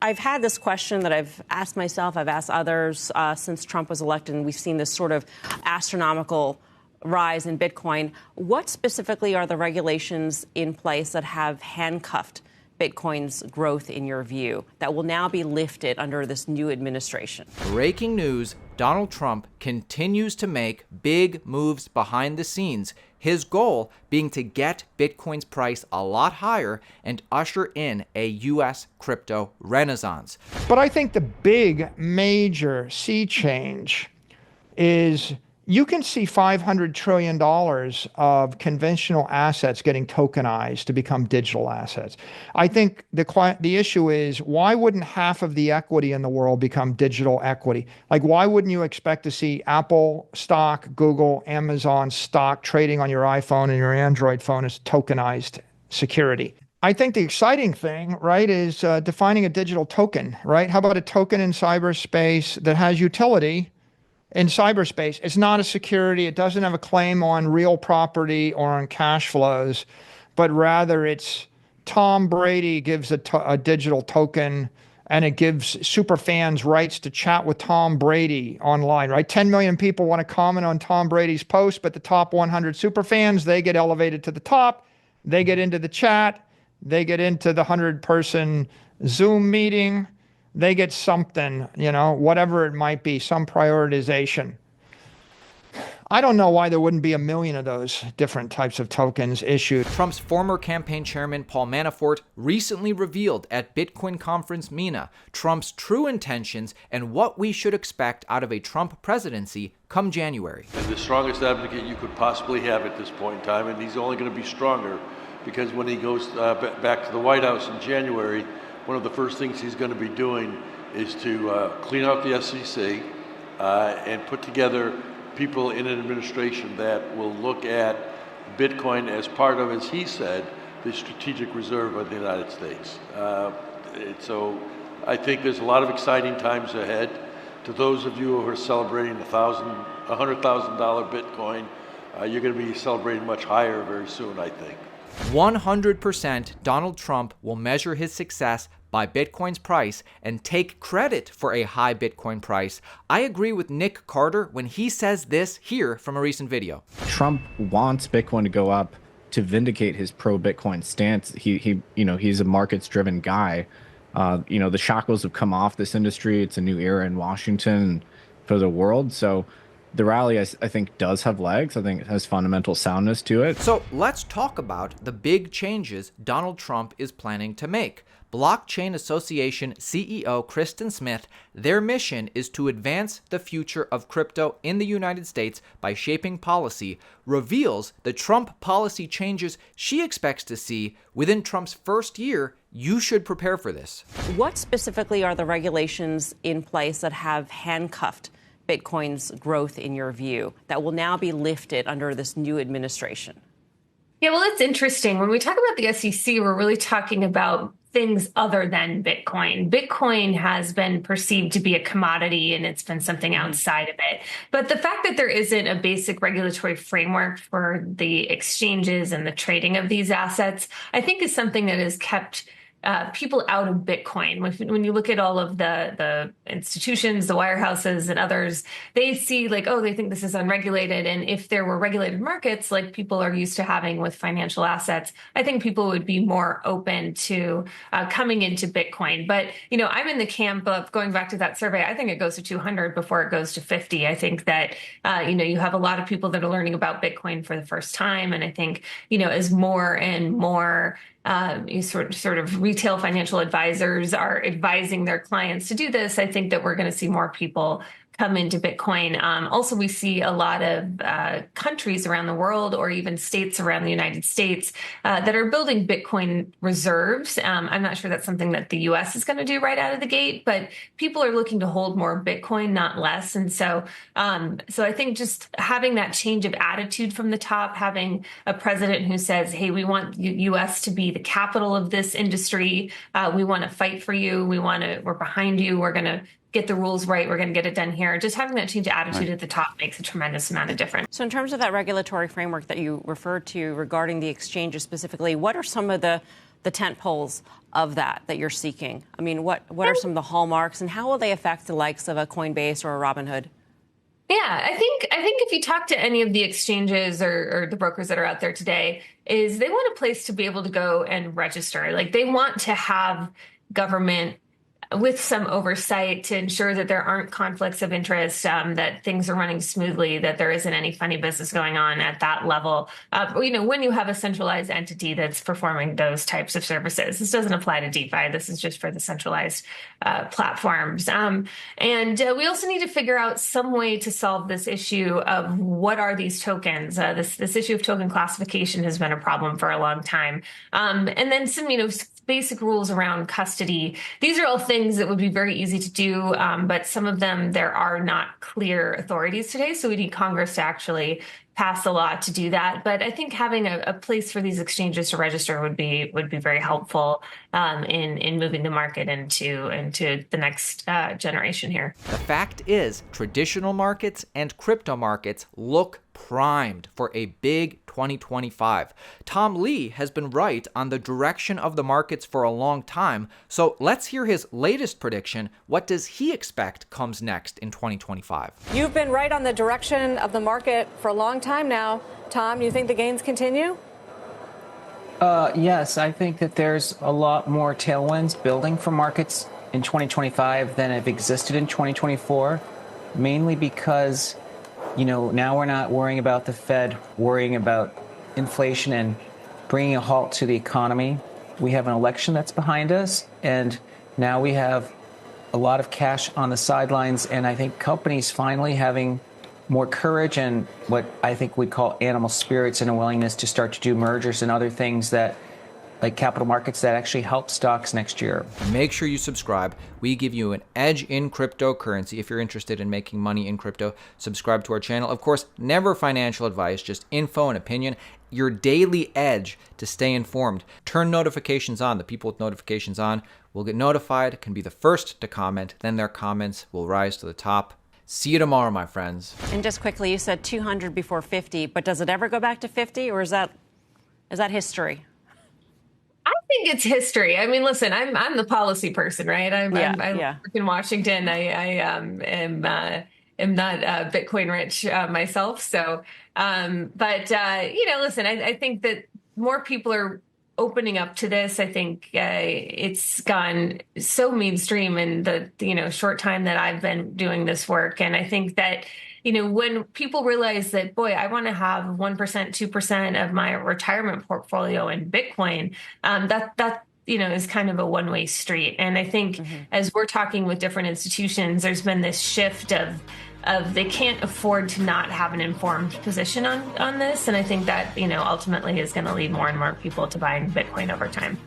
I've had this question that I've asked myself, I've asked others since Trump was elected, and we've seen this sort of astronomical rise in Bitcoin. What specifically are the regulations in place that have handcuffed Bitcoin's growth, in your view, that will now be lifted under this new administration? Breaking news, Donald Trump continues to make big moves behind the scenes, his goal being to get Bitcoin's price a lot higher and usher in a U.S. crypto renaissance. But I think the big major sea change is you can see $500 trillion of conventional assets getting tokenized to become digital assets. I think the issue is, why wouldn't half of the equity in the world become digital equity? Like, why wouldn't you expect to see Apple stock, Google, Amazon stock trading on your iPhone and your Android phone as tokenized security? I think the exciting thing, right, is defining a digital token, right? How about a token in cyberspace that has utility in cyberspace? It's not a security. It doesn't have a claim on real property or on cash flows, but rather it's Tom Brady gives a digital token, and it gives super fans rights to chat with Tom Brady online, right? 10 million people want to comment on Tom Brady's post, but the top 100 super fans, they get elevated to the top. They get into the chat. They get into the 100-person Zoom meeting. They get something, whatever it might be, some prioritization. I don't know why there wouldn't be a million of those different types of tokens issued. Trump's former campaign chairman, Paul Manafort, recently revealed at Bitcoin conference MENA Trump's true intentions and what we should expect out of a Trump presidency come January. And the strongest advocate you could possibly have at this point in time, and he's only going to be stronger because when he goes back to the White House in January, one of the first things he's going to be doing is to clean out the SEC and put together people in an administration that will look at Bitcoin as part of, as he said, the strategic reserve of the United States. So I think there's a lot of exciting times ahead. To those of you who are celebrating $100,000 Bitcoin, you're going to be celebrating much higher very soon, I think. 100% Donald Trump will measure his success by Bitcoin's price and take credit for a high Bitcoin price. I agree with Nick Carter when he says this here from a recent video. Trump wants Bitcoin to go up to vindicate his pro-Bitcoin stance. He's a markets-driven guy. The shackles have come off this industry. It's a new era in Washington for the world. So the rally, I think, does have legs. I think it has fundamental soundness to it. So let's talk about the big changes Donald Trump is planning to make. Blockchain Association CEO Kristen Smith, their mission is to advance the future of crypto in the United States by shaping policy, reveals the Trump policy changes she expects to see within Trump's first year. You should prepare for this. What specifically are the regulations in place that have handcuffed Bitcoin's growth, in your view, that will now be lifted under this new administration? Yeah, well, it's interesting. When we talk about the SEC, we're really talking about things other than Bitcoin. Bitcoin has been perceived to be a commodity, and it's been something outside of it. But the fact that there isn't a basic regulatory framework for the exchanges and the trading of these assets, I think is something that has kept people out of Bitcoin. When you look at all of the institutions, the wirehouses and others, they see like, oh, they think this is unregulated. And if there were regulated markets like people are used to having with financial assets, I think people would be more open to coming into Bitcoin. But, I'm in the camp of going back to that survey. I think it goes to 200 before it goes to 50. I think that, you have a lot of people that are learning about Bitcoin for the first time. And I think, as more and more sort of retail financial advisors are advising their clients to do this, I think that we're going to see more people come into Bitcoin. Also, we see a lot of countries around the world or even states around the United States that are building Bitcoin reserves. I'm not sure that's something that the U.S. is going to do right out of the gate, but people are looking to hold more Bitcoin, not less. And so I think just having that change of attitude from the top, having a president who says, hey, we want U.S. to be the capital of this industry. We want to fight for you. We're behind you. We're going to get the rules right. We're going to get it done here. Just having that change of attitude at the top makes a tremendous amount of difference. So in terms of that regulatory framework that you referred to regarding the exchanges specifically, what are some of the the tent poles of that you're seeking? I mean, what are some of the hallmarks, and how will they affect the likes of a Coinbase or a Robinhood? Yeah, I think if you talk to any of the exchanges or the brokers that are out there today, is they want a place to be able to go and register. Like, they want to have government with some oversight to ensure that there aren't conflicts of interest, that things are running smoothly, that there isn't any funny business going on at that level. When you have a centralized entity that's performing those types of services, this doesn't apply to DeFi. This is just for the centralized platforms. And we also need to figure out some way to solve this issue of what are these tokens. This issue of token classification has been a problem for a long time. And then some, basic rules around custody. These are all things that would be very easy to do, but some of them, there are not clear authorities today. So we need Congress to actually pass a law to do that. But I think having a place for these exchanges to register would be very helpful in moving the market into the next generation here. The fact is, traditional markets and crypto markets look primed for a big 2025. Tom Lee has been right on the direction of the markets for a long time, so let's hear his latest prediction. What does he expect comes next in 2025? You've been right on the direction of the market for a long time now. Tom, you think the gains continue? Yes, I think that there's a lot more tailwinds building for markets in 2025 than have existed in 2024, mainly because now we're not worrying about the Fed worrying about inflation and bringing a halt to the economy. We have an election that's behind us, and now we have a lot of cash on the sidelines, and I think companies finally having more courage and what I think we'd call animal spirits and a willingness to start to do mergers and other things that, like capital markets, that actually help stocks next year. Make sure you subscribe. We give you an edge in cryptocurrency. If you're interested in making money in crypto, subscribe to our channel. Of course, never financial advice, just info and opinion. Your daily edge to stay informed. Turn notifications on. The people with notifications on will get notified, can be the first to comment, then their comments will rise to the top. See you tomorrow, my friends. And just quickly, you said 200 before 50, but does it ever go back to 50, or is that history? I think it's history. I mean, listen, I'm the policy person, right? I work in Washington. I am not Bitcoin rich myself. So, listen, I think that more people are opening up to this. I think it's gone so mainstream in the short time that I've been doing this work, and I think that when people realize that, boy, I want to have 1%, 2% of my retirement portfolio in Bitcoin, that is kind of a one-way street. And I think as we're talking with different institutions, there's been this shift of they can't afford to not have an informed position on this. And I think that, ultimately is going to lead more and more people to buying Bitcoin over time.